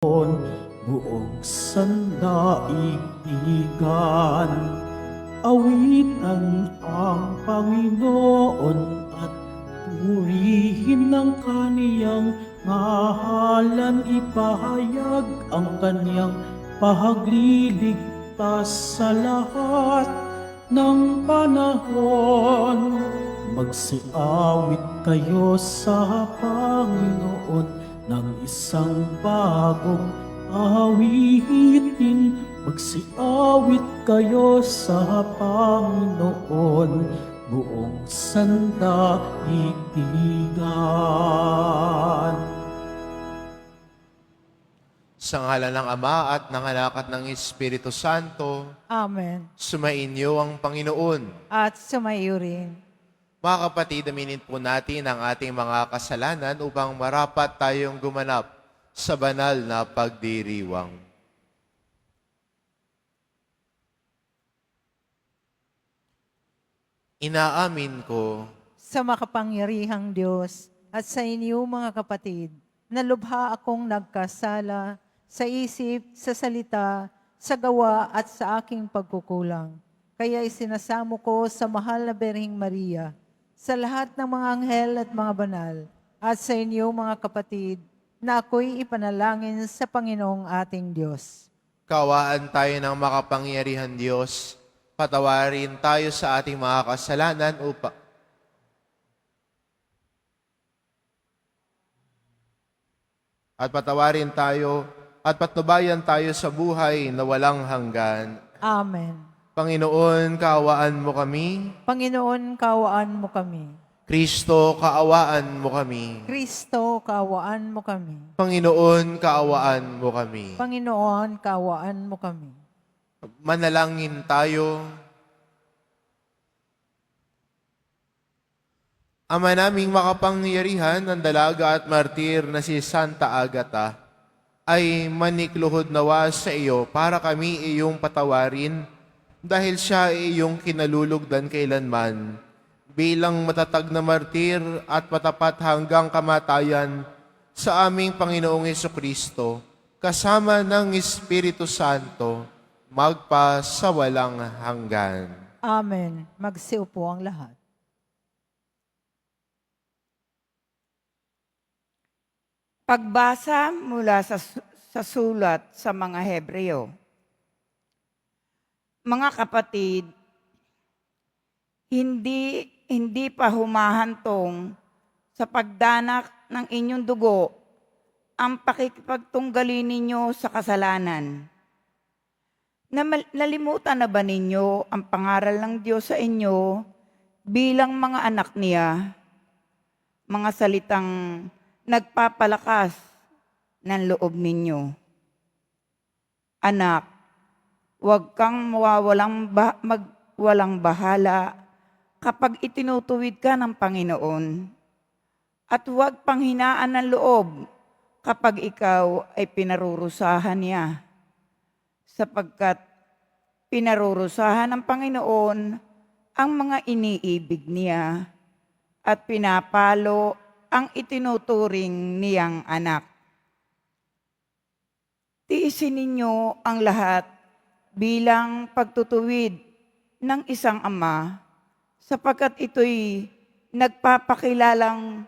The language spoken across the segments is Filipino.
buong sandaigdigan. Awitan ang Panginoon at purihin ang kaniyang ngahalan. Ipahayag ang kaniyang pahagliligtas sa lahat ng panahon. Magsiawit kayo sa Panginoon ng isang bagong awitin. Magsiawit kayo sa Panginoon, buong sandaigdigan. Sa ngalan ng Ama at ng Anak at ng Espiritu Santo, Amen. sumainyo ang Panginoon. At sumayo rin. Mga kapatid, aminin po natin ang ating mga kasalanan upang marapat tayong gumanap sa banal na pagdiriwang. Inaamin ko Sa makapangyarihang Diyos at sa inyo mga kapatid, na lubha akong nagkasala sa isip, sa salita, sa gawa at sa aking pagkukulang. Kaya isinasamo ko sa mahal na Birheng Maria, sa lahat ng mga anghel at mga banal, at sa inyo mga kapatid, na ako'y ipanalangin sa Panginoong ating Diyos. kawaan tayo ng makapangyarihan Diyos, patawarin tayo sa ating mga kasalanan at patawarin tayo at patnubayan tayo sa buhay na walang hanggan. Amen. Panginoon, kaawaan mo kami. Panginoon, kaawaan mo kami. Kristo, kaawaan mo kami. Kristo, kaawaan mo kami. Panginoon, kaawaan mo kami. Panginoon, kaawaan mo kami. Manalangin tayo. Ama naming makapangyarihan, ang dalaga at martir na si Santa Agata, ay manikluhod nawa sa iyo para kami iyong patawarin dahil siya ay iyong kinalulugdan kailanman bilang matatag na martir at matapat hanggang kamatayan sa aming Panginoong Hesukristo, kasama ng Espiritu Santo, magpa sa walang hanggan. Amen. Magsiupo ang lahat. Pagbasa mula sa sulat sa mga Hebreo. Mga kapatid, hindi pa humahantong sa pagdanak ng inyong dugo ang pakikipagtunggali ninyo sa kasalanan. Nalimutan na ba ninyo ang pangaral ng Diyos sa inyo bilang mga anak niya? Mga salitang nagpapalakas ng loob ninyo. Anak, huwag kang magwalang bahala kapag itinutuwid ka ng Panginoon. At huwag panghinaan ng loob kapag ikaw ay pinarurusahan niya. Sapagkat pinarurusahan ng Panginoon ang mga iniibig niya at pinapalo ang itinuturing niyang anak. Tiisin ninyo ang lahat bilang pagtutuwid ng isang ama, sapagkat ito'y nagpapakilalang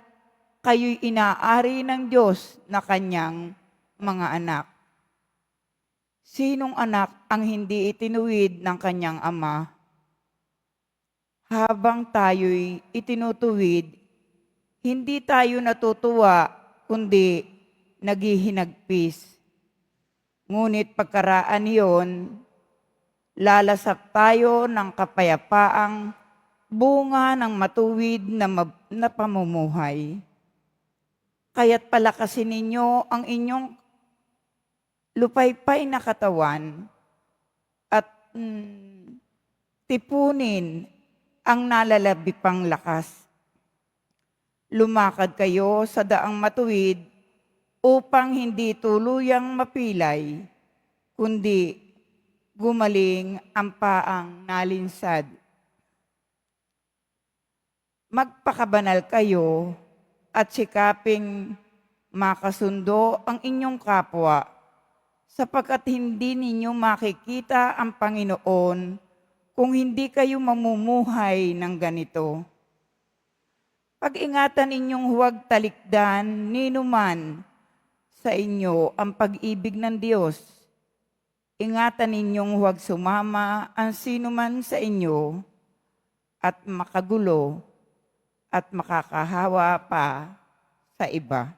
kayo'y inaari ng Diyos na kanyang mga anak. Sinong anak ang hindi itinuwid ng kanyang ama? Habang tayo'y itinutuwid, hindi tayo natutuwa, kundi naghihinagpis. Ngunit pagkaraan iyon, lalasap tayo ng kapayapaang bunga ng matuwid na pamumuhay. Kaya't palakasin ninyo ang inyong lupaypay na katawan at tipunin ang nalalabipang lakas. Lumakad kayo sa daang matuwid upang hindi tuluyang mapilay, kundi gumaling ang paang nalinsad. Magpakabanal kayo at sikaping makasundo ang inyong kapwa sapagkat hindi ninyo makikita ang Panginoon kung hindi kayo mamumuhay ng ganito. Pag-ingatan ninyong huwag talikdan ninuman sa inyo ang pag-ibig ng Diyos. Ingatan ninyong huwag sumama ang sinuman sa inyo at makagulo at makakahawa pa sa iba.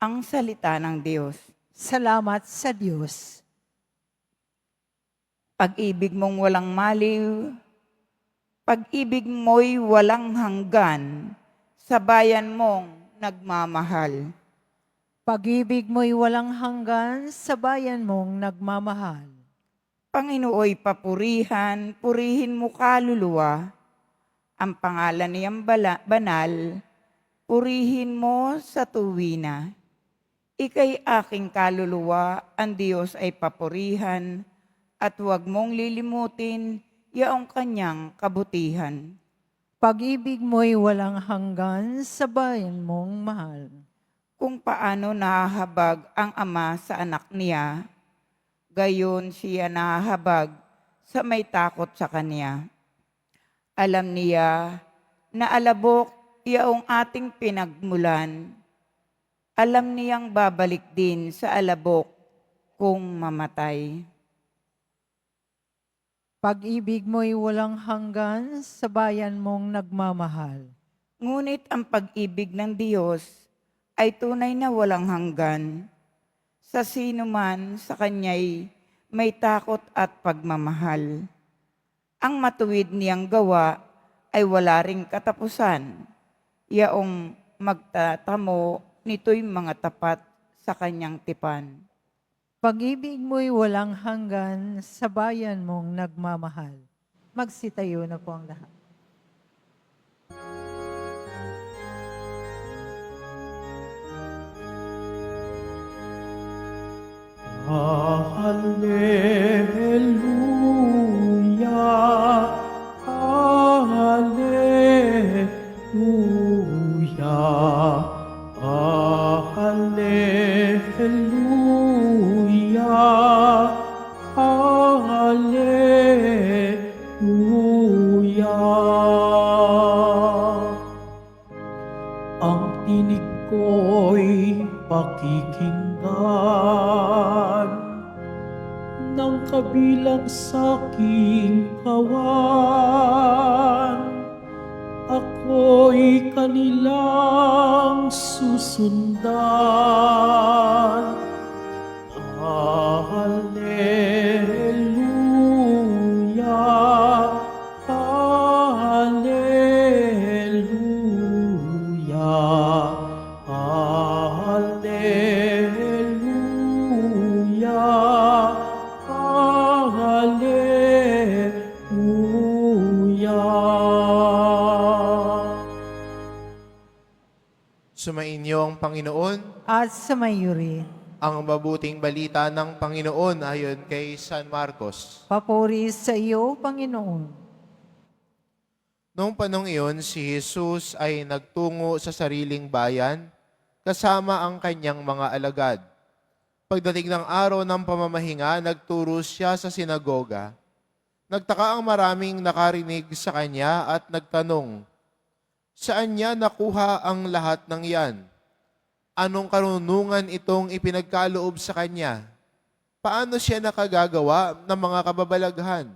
Ang salita ng Diyos. Salamat sa Diyos. Pag-ibig mong walang maliw, pag-ibig mo'y walang hanggan, sa bayan mong nagmamahal. Pag-ibig mo'y walang hanggan sa bayan mong nagmamahal. Panginooy papurihan, purihin mo kaluluwa, ang pangalan niyang banal, purihin mo sa tuwina. Ika'y aking kaluluwa, ang Diyos ay papurihan, at huwag mong lilimutin yaong kanyang kabutihan. Pag-ibig mo'y walang hanggan sa bayan mong mahal. Kung paano nahahabag ang ama sa anak niya, gayon siya nahahabag sa may takot sa kanya. Alam niya na alabok yaong ating pinagmulan. Alam niyang babalik din sa alabok kung mamatay. Pag-ibig mo'y walang hanggan sa bayan mong nagmamahal. Ngunit ang pag-ibig ng Diyos ay tunay na walang hanggan. Sa sino man sa Kanya'y may takot at pagmamahal. Ang matuwid niyang gawa ay wala ring katapusan. Yaong magtatamo nito'y mga tapat sa Kanyang tipan. Pag-ibig mo'y walang hanggan sa bayan mong nagmamahal. Magsitayo na po ang lahat. Hallelujah, Hallelujah, Hallelujah, Hallelujah. Ang tinig ko'y pakikinggan ng kabilang sa'king kawan. Ako'y kanilang susundan. Hallelujah, Hallelujah, Hallelujah, Hallelujah. Sumainyo ang Panginoon, At sumayuri. ang mabuting balita ng Panginoon ayon kay San Marcos. Papuri sa iyo, Panginoon. Noong panong iyon, si Jesus ay nagtungo sa sariling bayan kasama ang kanyang mga alagad. Pagdating ng araw ng pamamahinga, nagturo siya sa sinagoga. Nagtaka ang maraming nakarinig sa kanya at nagtanong, saan niya nakuha ang lahat ng iyan? Anong karunungan itong ipinagkaloob sa kanya? Paano siya nakagagawa ng mga kababalaghan?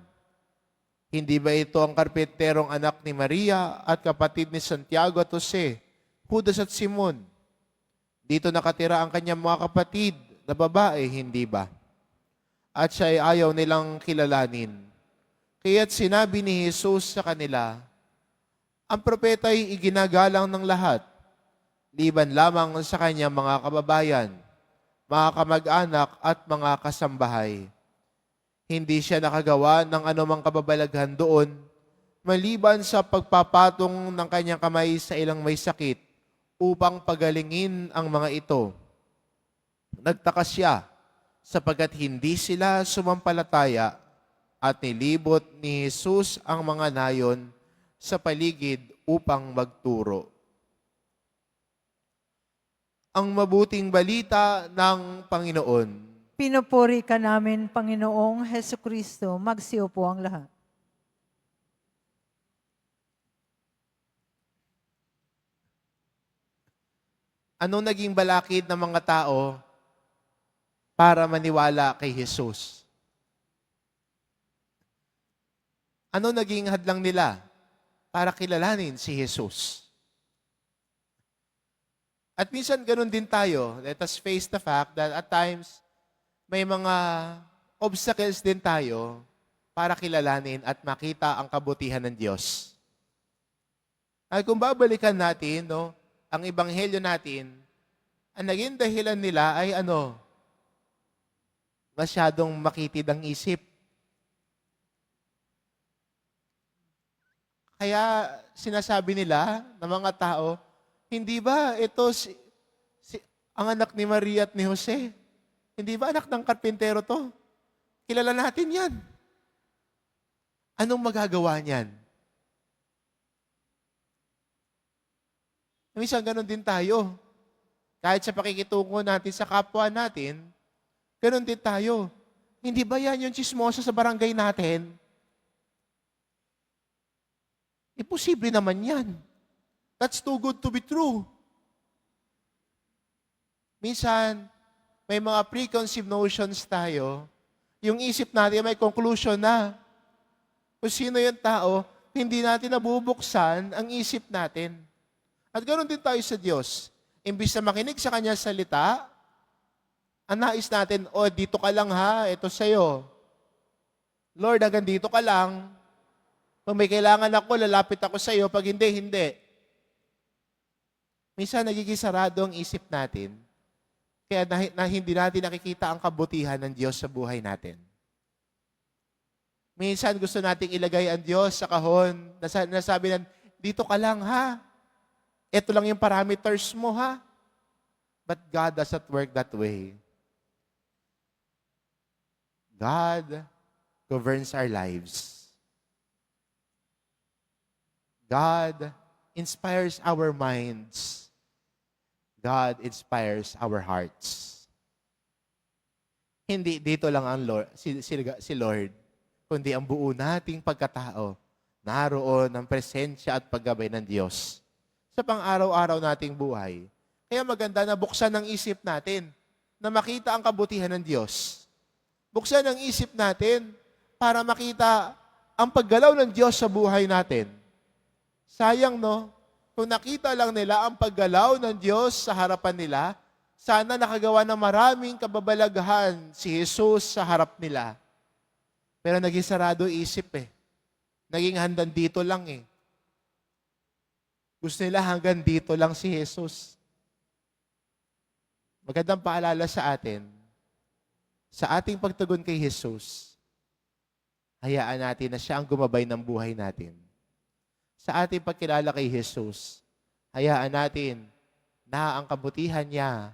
Hindi ba ito ang karpinterong anak ni Maria at kapatid ni Santiago at Jose, Judas at Simon? Dito nakatira ang kanyang mga kapatid na babae, hindi ba? At siya ay ayaw nilang kilalanin. Kaya't sinabi ni Jesus sa kanila, ang propeta ay iginagalang ng lahat, liban lamang sa kanyang mga kababayan, mga kamag-anak at mga kasambahay. Hindi siya nakagawa ng anumang kababalaghan doon, maliban sa pagpapatong ng kanyang kamay sa ilang may sakit upang pagalingin ang mga ito. Nagtaka siya sapagkat hindi sila sumampalataya at nilibot ni Jesus ang mga nayon sa paligid upang magturo. ang mabuting balita ng Panginoon. Pinupuri ka namin, Panginoong Heso Kristo. Magsiupo ang lahat. Anong naging balakid ng mga tao para maniwala kay Jesus? Ano naging hadlang nila para kilalanin si Jesus? At minsan ganun din tayo. Let us face the fact that at times may mga obstacles din tayo para kilalanin at makita ang kabutihan ng Diyos. Ay kung babalikan natin, no, ang ebanghelyo natin, ang naging dahilan nila ay masyadong makitid ang isip. Kaya sinasabi nila ng mga tao, hindi ba ito ang anak ni Maria at ni Jose? Hindi ba anak ng karpintero to? Kilala natin yan. Anong magagawa niyan? Minsan ganun din tayo. Kahit sa pakikitungo natin sa kapwa natin, ganun din tayo. Hindi ba yan yung chismosa sa barangay natin? Imposible naman yan. That's too good to be true. Minsan, may mga preconceived notions tayo. Yung isip natin may conclusion na. Kung sino yung tao, hindi natin nabubuksan ang isip natin. At ganoon din tayo sa Diyos. Imbis na makinig sa Kanya salita, ang nais natin, dito ka lang ha, ito sa'yo. Lord, hanggang dito ka lang. Kung may kailangan ako, lalapit ako sa'yo. Pag hindi, hindi. Minsan nagiging sarado ang isip natin, kaya hindi natin nakikita ang kabutihan ng Diyos sa buhay natin. Minsan gusto nating ilagay ang Diyos sa kahon, nasabi na, dito ka lang ha. Ito lang yung parameters mo ha. But God doesn't work that way. God governs our lives. God inspires our minds. God inspires our hearts. Hindi dito lang ang Lord, si Lord, kundi ang buo nating pagkatao, naroon ang presensya at paggabay ng Diyos sa pang-araw-araw nating buhay. Kaya maganda na buksan ang isip natin na makita ang kabutihan ng Diyos. Buksan ang isip natin para makita ang paggalaw ng Diyos sa buhay natin. Sayang, no? Kung nakita lang nila ang paggalaw ng Diyos sa harapan nila, sana nakagawa ng maraming kababalaghan si Jesus sa harap nila. Pero naging sarado isip eh. Naging hanggang dito lang eh. Gusto nila hanggang dito lang si Jesus. Magandang paalala sa atin, sa ating pagtugon kay Jesus, hayaan natin na siya ang gumabay ng buhay natin. Sa ating pagkilala kay Jesus, hayaan natin na ang kabutihan niya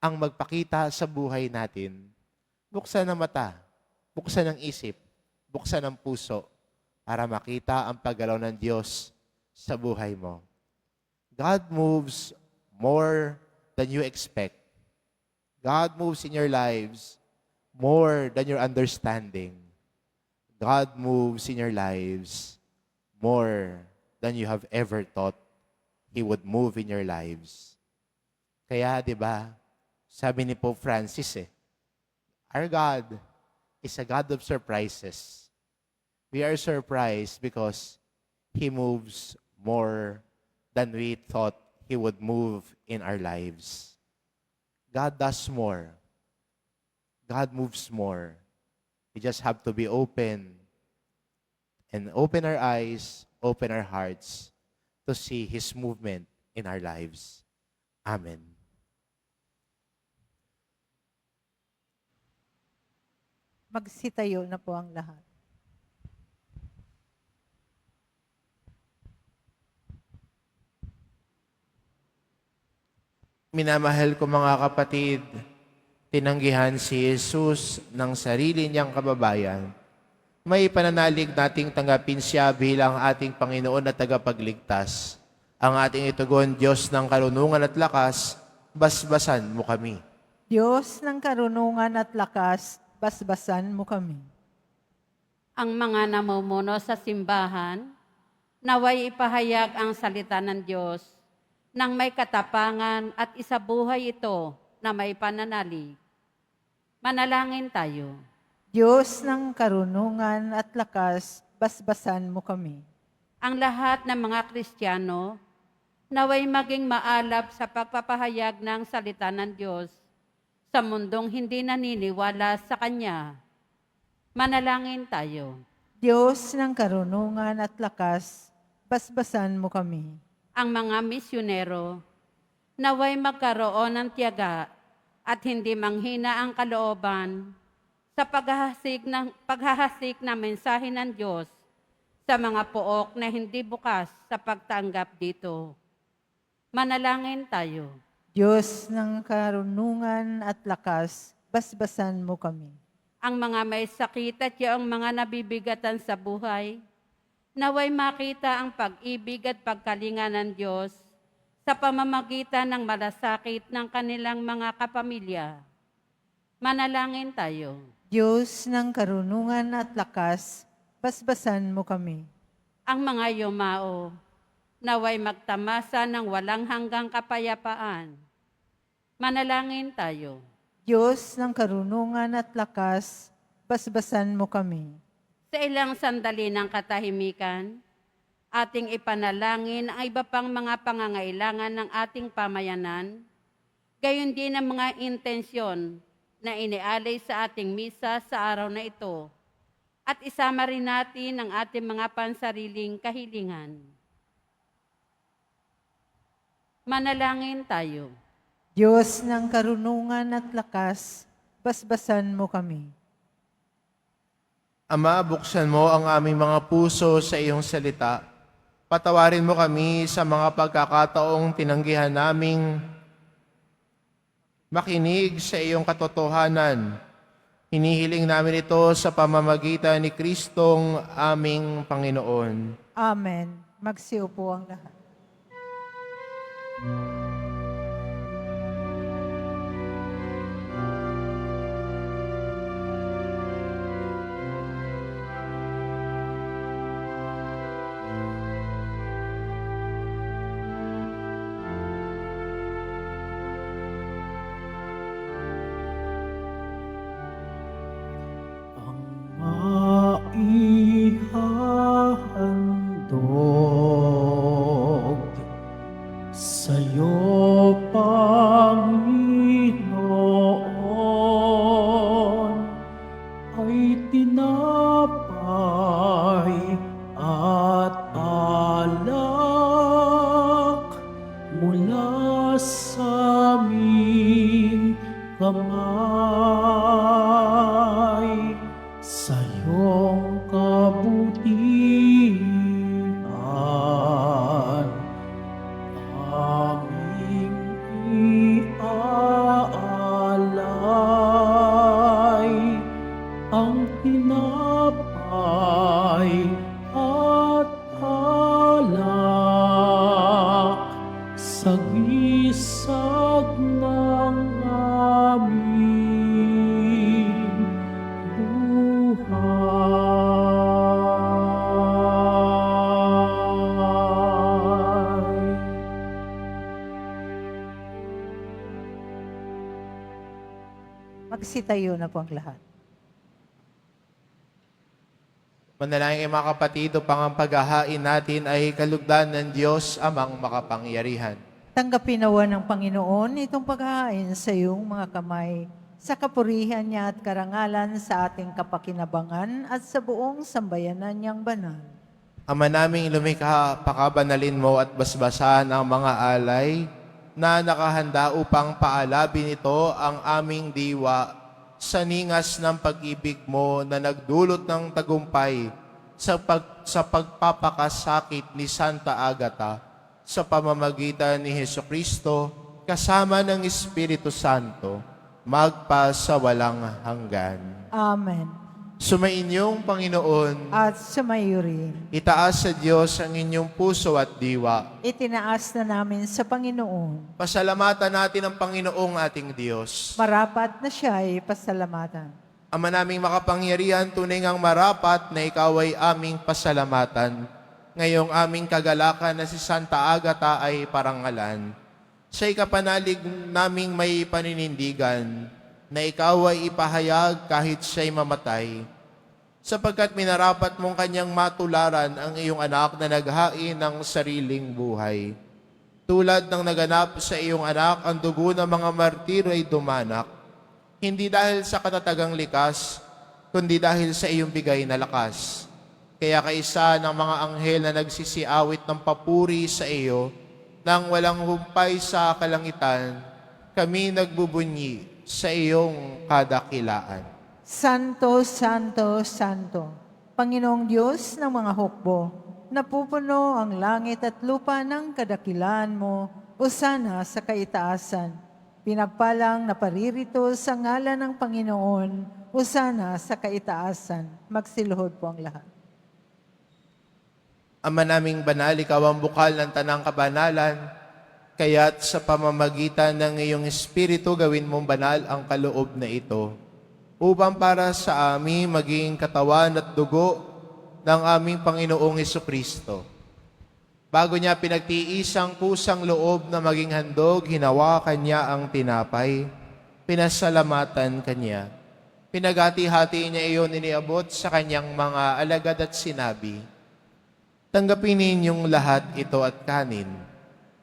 ang magpakita sa buhay natin. Buksan ang mata, buksan ang isip, buksan ang puso para makita ang paggalaw ng Diyos sa buhay mo. God moves more than you expect. God moves in your lives more than your understanding. God moves in your lives more than you have ever thought He would move in your lives. Kaya, di ba, sabi ni Pope Francis our God is a God of surprises. We are surprised because He moves more than we thought He would move in our lives. God does more. God moves more. We just have to be open and open our eyes, open our hearts to see His movement in our lives. Amen. Magsitayo na po ang lahat. Minamahal ko mga kapatid, tinanggihan si Jesus ng sarili niyang kababayan. May pananalig nating tanggapin siya bilang ating Panginoon at tagapagligtas. Ang ating itugon, Diyos ng karunungan at lakas, basbasan mo kami. Diyos ng karunungan at lakas, basbasan mo kami. Ang mga namumuno sa simbahan, naway ipahayag ang salita ng Diyos nang may katapangan at isabuhay ito na may pananalig. Manalangin tayo. Diyos ng karunungan at lakas, basbasan mo kami. Ang lahat ng mga Kristiyano, naway maging maalab sa pagpapahayag ng salita ng Diyos sa mundong hindi naniniwala sa Kanya. Manalangin tayo. Diyos ng karunungan at lakas, basbasan mo kami. Ang mga misyonero, naway magkaroon ng tiyaga at hindi manghina ang kalooban sa paghahasik ng mensahe ng Diyos sa mga pook na hindi bukas sa pagtanggap dito. Manalangin tayo. Diyos ng karunungan at lakas, basbasan mo kami. Ang mga may sakit at yung mga nabibigatan sa buhay, naway makita ang pag-ibig at pagkalinga ng Diyos sa pamamagitan ng malasakit ng kanilang mga kapamilya. Manalangin tayo. Diyos ng karunungan at lakas, basbasan mo kami. Ang mga yumao, naway magtamasa ng walang hanggang kapayapaan. Manalangin tayo. Diyos ng karunungan at lakas, basbasan mo kami. Sa ilang sandali ng katahimikan, ating ipanalangin ang iba pang mga pangangailangan ng ating pamayanan, gayon din ang mga intensyon na inialay sa ating misa sa araw na ito, at isama rin natin ang ating mga pansariling kahilingan. Manalangin tayo. Diyos ng karunungan at lakas, basbasan mo kami. Ama, buksan mo ang aming mga puso sa iyong salita. Patawarin mo kami sa mga pagkakataong tinanggihan naming makinig sa iyong katotohanan. Hinihiling namin ito sa pamamagitan ni Kristong aming Panginoon. Amen. Magsiupo ang lahat. Maihahandog sa'yo, Panginoon, ay tinapay at alak mula sa aming kamay. Sa iyong kabutihan, aming iaalay ang tinapay at alak sa gisag ng aming buhay. Magsitayo na po ang lahat. Manalangin mga kapatid, upang ang paghahain natin ay kalugdan ng Diyos amang makapangyarihan. Tanggapin nawa ng Panginoon itong paghahain sa iyong mga kamay, sa kapurihan niya at karangalan sa ating kapakinabangan at sa buong sambayanan niyang banal. Ama naming lumikha, pakabanalin mo at basbasan ang mga alay na nakahanda upang paalabin ito ang aming diwa sa ningas ng pag-ibig mo na nagdulot ng tagumpay sa pagpapakasakit ni Santa Agata sa pamamagitan ni Hesukristo kasama ng Espiritu Santo magpa sa walang hanggan. Amen. Sumainyong Panginoon, at sumayo rin. itaas sa Diyos ang inyong puso at diwa. Itinaas na namin sa Panginoon. Pasalamatan natin ang Panginoong ating Diyos. Marapat na siya ay pasalamatan. Ama naming makapangyarihan, tunay ngang marapat na ikaw ay aming pasalamatan. Ngayong aming kagalakan na si Santa Agata ay parangalan. Siya'y kapanalig naming may paninindigan, na ikaw ay ipahayag kahit siya'y mamatay. Sapagkat minarapat mong kanyang matularan ang iyong anak na naghain ng sariling buhay. Tulad ng naganap sa iyong anak, ang dugo ng mga martir ay dumanak. Hindi dahil sa katatagang likas, kundi dahil sa iyong bigay na lakas. Kaya kaisa ng mga anghel na nagsisiawit ng papuri sa iyo, nang walang humpay sa kalangitan, kami nagbubunyi sa iyong kadakilaan. Santo, Santo, Santo, Panginoong Diyos ng mga hukbo, napupuno ang langit at lupa ng kadakilaan mo, usana sa kaitaasan. Pinagpalang na paririto sa ngalan ng Panginoon, usana sa kaitaasan. Magsiluhod po ang lahat. Ama naming banal, ikaw ang bukal ng tanang kabanalan, kaya't sa pamamagitan ng iyong Espiritu gawin mong banal ang kaloob na ito, upang para sa amin maging katawan at dugo ng aming Panginoong Hesukristo. Bago niya pinagtiis ang kusang loob na maging handog, hinawakan niya ang tinapay, pinasalamatan kanya. Pinagati-hati niya iyon iniabot sa kanyang mga alagad at sinabi, "Tanggapin ninyong lahat ito at kanin.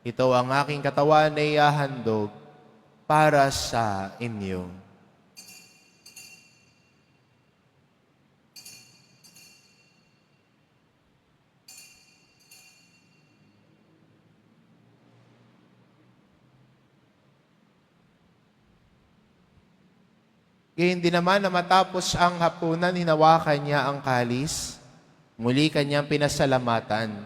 Ito ang aking katawan na ihahandog para sa inyo." Gayun din naman na matapos ang hapunan, hinawakan niya ang kalis. Muli kanyang pinasalamatan.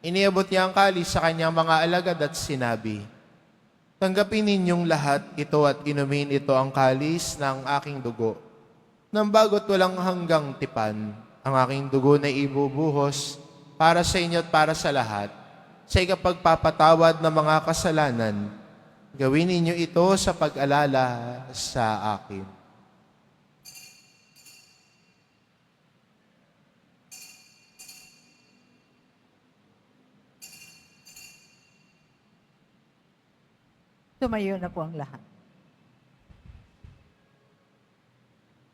Iniabot niya ang kalis sa kanyang mga alagad at sinabi, "Tanggapin ninyong lahat ito at inumin ito ang kalis ng aking dugo. Nang bago't walang hanggang tipan, ang aking dugo na ibubuhos para sa inyo at para sa lahat, sa ikapagpapatawad ng mga kasalanan. Gawin ninyo ito sa pag-alala sa akin." Tumayo na po ang lahat.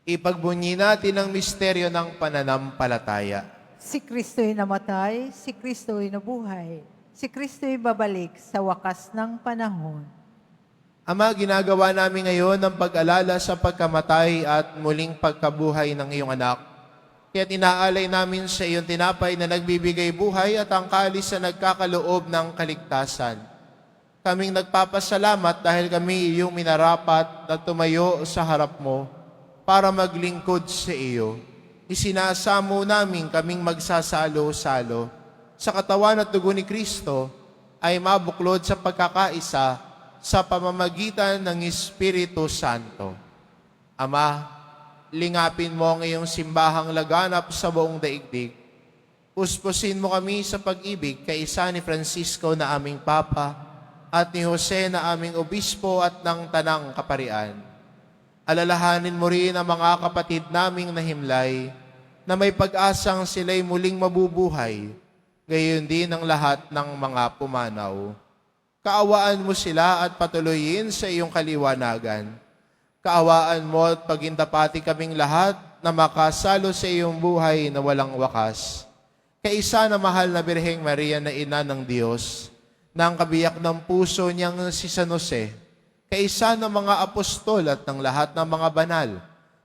Ipagbunyi natin ang misteryo ng pananampalataya. Si Kristo'y namatay, si Kristo'y nabuhay, si Kristo'y babalik sa wakas ng panahon. Ama, ginagawa namin ngayon ang pag-alala sa pagkamatay at muling pagkabuhay ng iyong anak. Kaya inaalay namin sa iyong tinapay na nagbibigay buhay at ang kalis na nagkakaloob ng kaligtasan. Kaming nagpapasalamat dahil kami iyong minarapat na tumayo sa harap mo para maglingkod sa iyo. Isinasamo namin kaming magsasalo-salo sa katawan at dugo ni Kristo ay mabuklod sa pagkakaisa sa pamamagitan ng Espiritu Santo. Ama, lingapin mo ang iyong simbahang laganap sa buong daigdig. Puspusin mo kami sa pag-ibig kay isa ni Francisco na aming Papa at ni Jose na aming obispo at ng tanang kaparian. Alalahanin mo rin ang mga kapatid naming nahimlay na may pag-asang sila'y muling mabubuhay, gayon din ang lahat ng mga pumanaw. Kaawaan mo sila at patuloyin sa iyong kaliwanagan. Kaawaan mo at pagindapati kaming lahat na makasalo sa iyong buhay na walang wakas. Kaisa na mahal na Birheng Maria na ina ng Diyos, ng kabiyak ng puso niyang si San Jose, kaisa ng mga apostol at ng lahat ng mga banal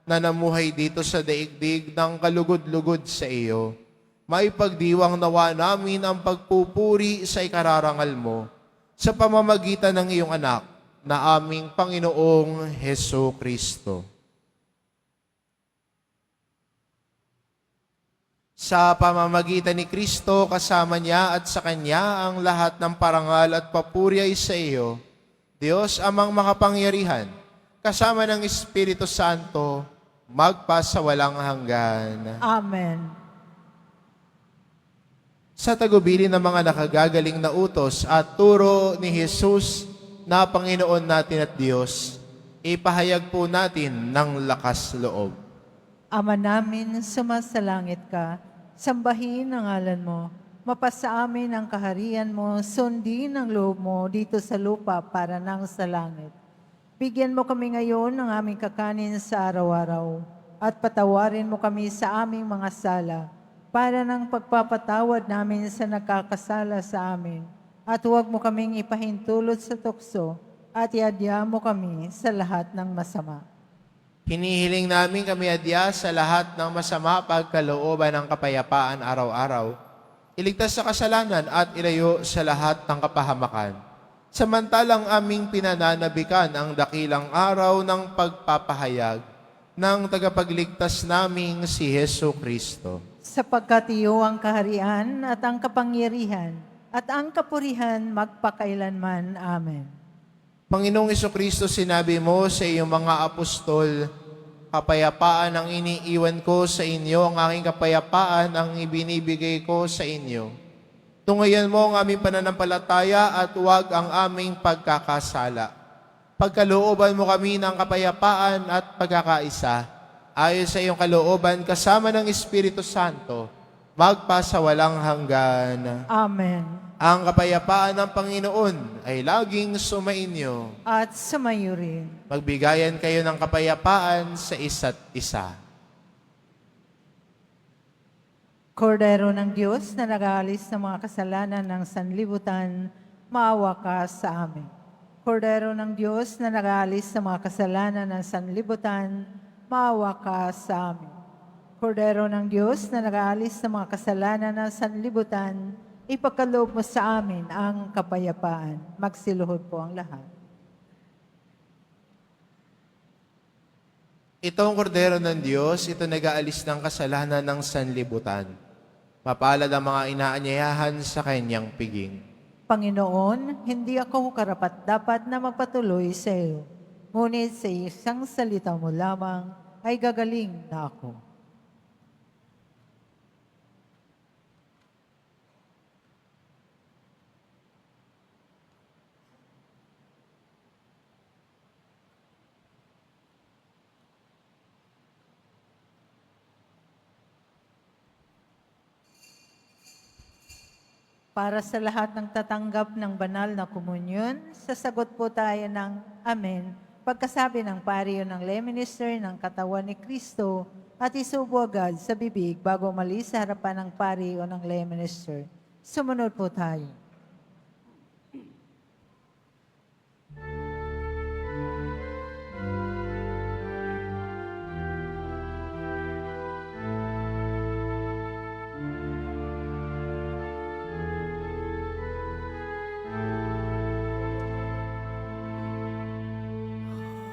na namuhay dito sa daigdig ng kalugod-lugod sa iyo, maipagdiwang nawa namin ang pagpupuri sa ikararangal mo sa pamamagitan ng iyong anak na aming Panginoong Heso Kristo. Sa pamamagitan ni Kristo, kasama niya at sa Kanya ang lahat ng parangal at papuri ay sa iyo, Diyos amang makapangyarihan, kasama ng Espiritu Santo, magpasawalang hanggan. Amen. Sa tagubilin ng mga nakagagaling na utos at turo ni Jesus na Panginoon natin at Diyos, ipahayag po natin ng lakas loob. Ama namin, sumasalangit ka, sambahin ang ngalan mo, mapasa amin ang kaharian mo, sundin ang loob mo dito sa lupa para nang sa langit. Bigyan mo kami ngayon ng aming kakanin sa araw-araw, at patawarin mo kami sa aming mga sala, para ng pagpapatawad namin sa nagkakasala sa amin. At huwag mo kaming ipahintulot sa tukso, at iadya mo kami sa lahat ng masama. Hinihiling namin kami adya sa lahat ng masama pagkalooban ng kapayapaan araw-araw. Iligtas sa kasalanan at ilayo sa lahat ng kapahamakan. Samantalang aming pinananabikan ang dakilang araw ng pagpapahayag ng tagapagligtas naming si Hesu Kristo. Sapagkat iyo ang kaharian at ang kapangyarihan at ang kapurihan magpakailanman. Amen. Panginoong Kristo, sinabi mo sa iyong mga apostol, kapayapaan ang iniiwan ko sa inyo, ang aking kapayapaan ang ibinibigay ko sa inyo. Tungayan mo ang aming pananampalataya at huwag ang aming pagkakasala. Pagkalooban mo kami ng kapayapaan at pagkakaisa, ayon sa iyong kalooban kasama ng Espiritu Santo, magpasawalang hanggan. Amen. Ang kapayapaan ng Panginoon ay laging sumainyo. At sumayo rin. Magbigayan kayo ng kapayapaan sa isa't isa. Kordero ng Diyos na nag-aalis ng mga kasalanan ng sanlibutan, maawa ka sa amin. Kordero ng Diyos na nag-aalis ng mga kasalanan ng sanlibutan, maawa ka sa amin. Kordero ng Diyos na nag-aalis ng mga kasalanan ng sanlibutan, ipagkaloob mo sa amin ang kapayapaan. Magsiluhod po ang lahat. Itong kordero ng Diyos, ito nag-aalis ng kasalanan ng sanlibutan. Mapalad ang mga inaanyayahan sa kanyang piging. Panginoon, hindi ako karapat-dapat na magpatuloy sa iyo. Ngunit sa isang salita mo lamang ay gagaling na ako. Para sa lahat ng tatanggap ng banal na komunyon, sasagot po tayo ng Amen. Pagkasabi ng pari o ng lay minister ng katawan ni Kristo at isubo agad sa bibig bago umalis sa harapan ng pari o ng lay minister. Sumunod po tayo.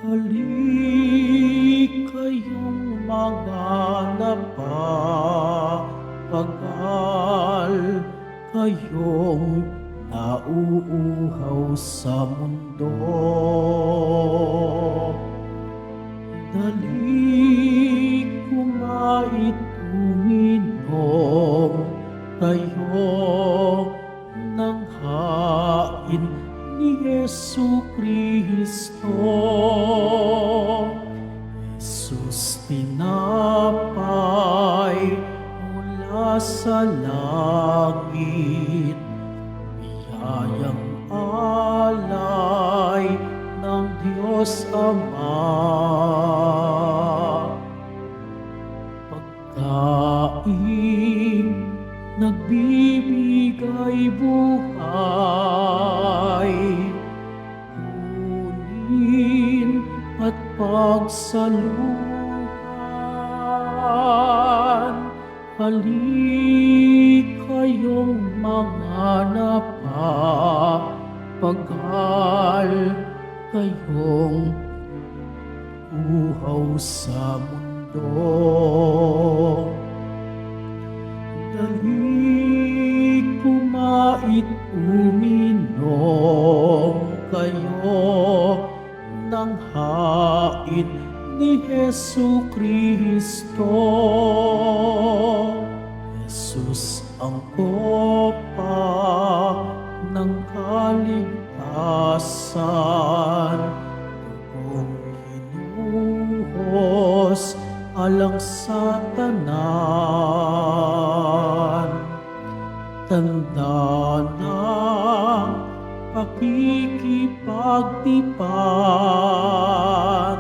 Halik kayong mga napapagal, kayong nauuhaw sa mundo. Dali kumait uminom kayo ng hain ni Yesu Kristo. Jesus tinapay mula sa langit, biyayang alay ng Diyos Ama. Pagkain nagbibigay buhay, kunin at pagsaluhan. Halik kayong mga napapagal, kayong uhaw sa mundo. Dali kumait uminom kayo ng hain ni Hesu Kristo. Jesus ang kopa ng kaligtasan, tugong hinuhos alang sa tanan. Tanda ng pakikipagtipan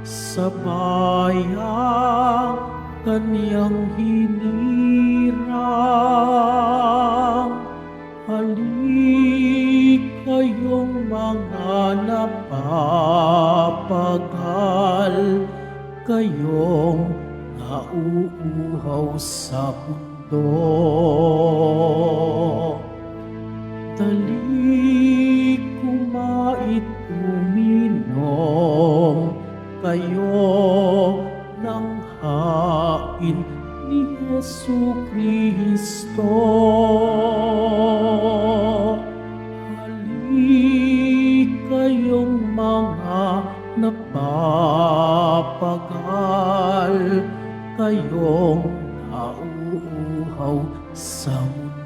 sa bayang kaniyang hinirang. Halik kayong mga napapagal, kayong nauuhaw sa mundo. Dali kumait uminom kayo ng hain ni Hesu Kristo. Halik kayong mga napapagal, kayong nauuhaw sa mundo.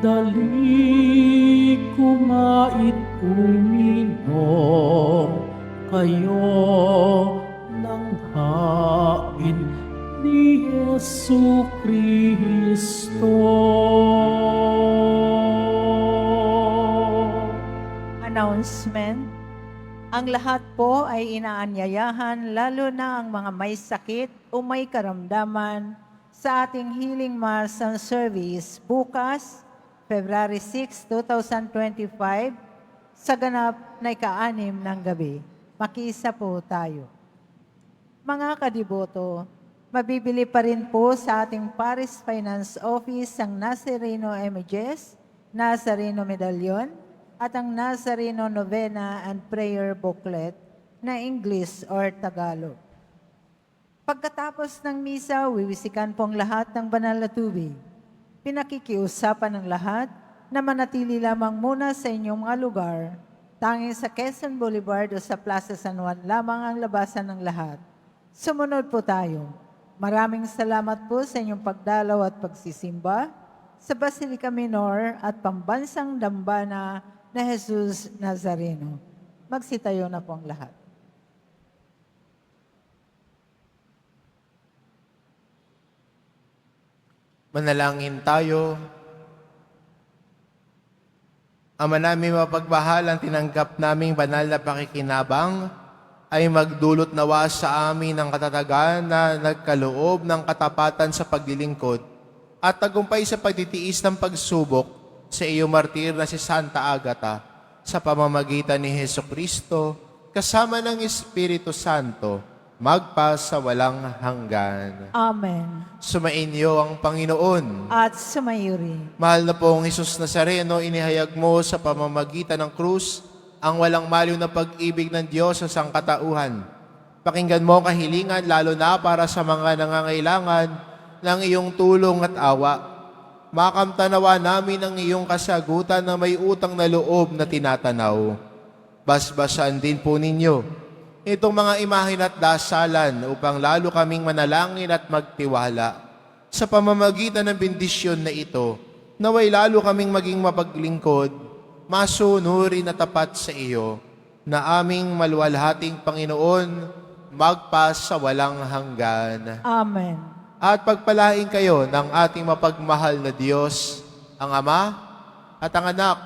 Dali kumait uminom kayo ng hain ni Hesu Kristo. Announcement. Ang lahat po ay inaanyayahan, lalo na ang mga may sakit o may karamdaman, sa ating Healing Mass and Service bukas, February 6, 2025, sa ganap na ika-6 ng gabi. Makiisa po tayo. Mga kadiboto, mabibili pa rin po sa ating Paris Finance Office ang Nazareno Images, Nazareno Medallion, at ang Nazareno Novena and Prayer Booklet na English or Tagalog. Pagkatapos ng misa, wiwisikan po ang lahat ng banal na tubig. Pinakikiusapan ng lahat na manatili lamang muna sa inyong mga lugar. Tanging sa Quezon Boulevard o sa Plaza San Juan lamang ang labasan ng lahat. Sumunod po tayo. Maraming salamat po sa inyong pagdalaw at pagsisimba sa Basilica Minor at Pambansang Dambana na Jesus Nazareno. Magsitayo na po ang lahat. Manalangin tayo. Ama namin mapagmahal, ang tinanggap naming banal na pakikinabang ay magdulot nawa sa amin ng katatagan na nagkaloob ng katapatan sa paglilingkod at tagumpay sa pagtitiis ng pagsubok sa iyong martir na si Santa Agata sa pamamagitan ni Hesu Kristo kasama ng Espiritu Santo magpa sa walang hanggan. Amen. Sumainyo ang Panginoon. At sumayo rin. Mahal na pong Jesus Nazareno, inihayag mo sa pamamagitan ng krus ang walang maliw na pag-ibig ng Diyos sa sangkatauhan. Pakinggan mo ang kahilingan lalo na para sa mga nangangailangan ng iyong tulong at awa. Makamtanawa namin ang iyong kasagutan na may utang na loob na tinatanaw. Basbasan din po ninyo itong mga imahin at dasalan upang lalo kaming manalangin at magtiwala. Sa pamamagitan ng bendisyon na ito, naway lalo kaming maging mapaglingkod, masunurin at tapat sa iyo, na aming maluwalhating Panginoon, magpas sa walang hanggan. Amen. At pagpalain kayo ng ating mapagmahal na Diyos, ang Ama, at ang Anak,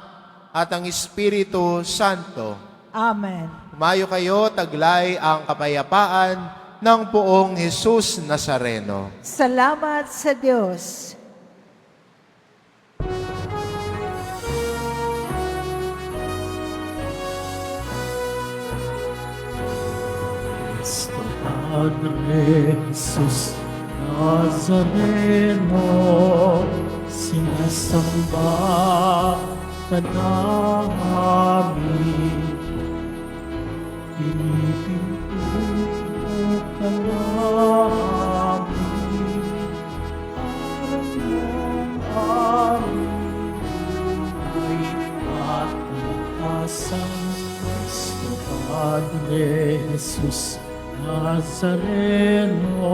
at ang Espiritu Santo. Amen. Mayo kayo, taglay ang kapayapaan ng poong Jesus Nazareno. Salamat sa Diyos. Cristo Padre Jesus Nazareno, sinasamba ka namin. Pinipinto ka namin, araw-araw ay patutasan Nuestro Padre Jesus Nazareno,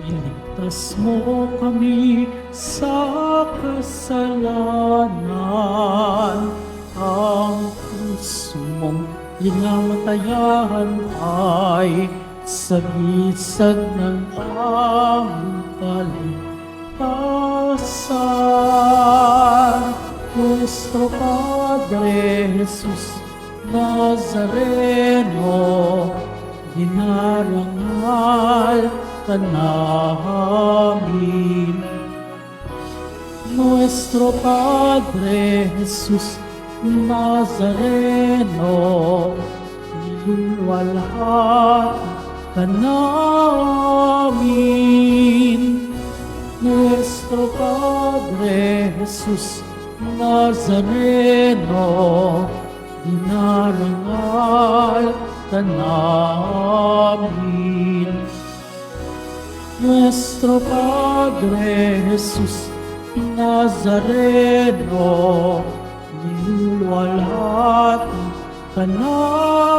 iligtas mo kami sa kasalanan. Ang puso mong pinamatayan ay sagisag ng aming kaligtasan. Nuestro Padre Jesus Nazareno, dinarangal ka namin. Nuestro Padre Jesus Nazareno, niluwalhati ka namin. Nuestro Padre Jesus Nazareno, dinarangal ka namin. Nuestro Padre Jesus Nazareno, niluluwalhati ka namin.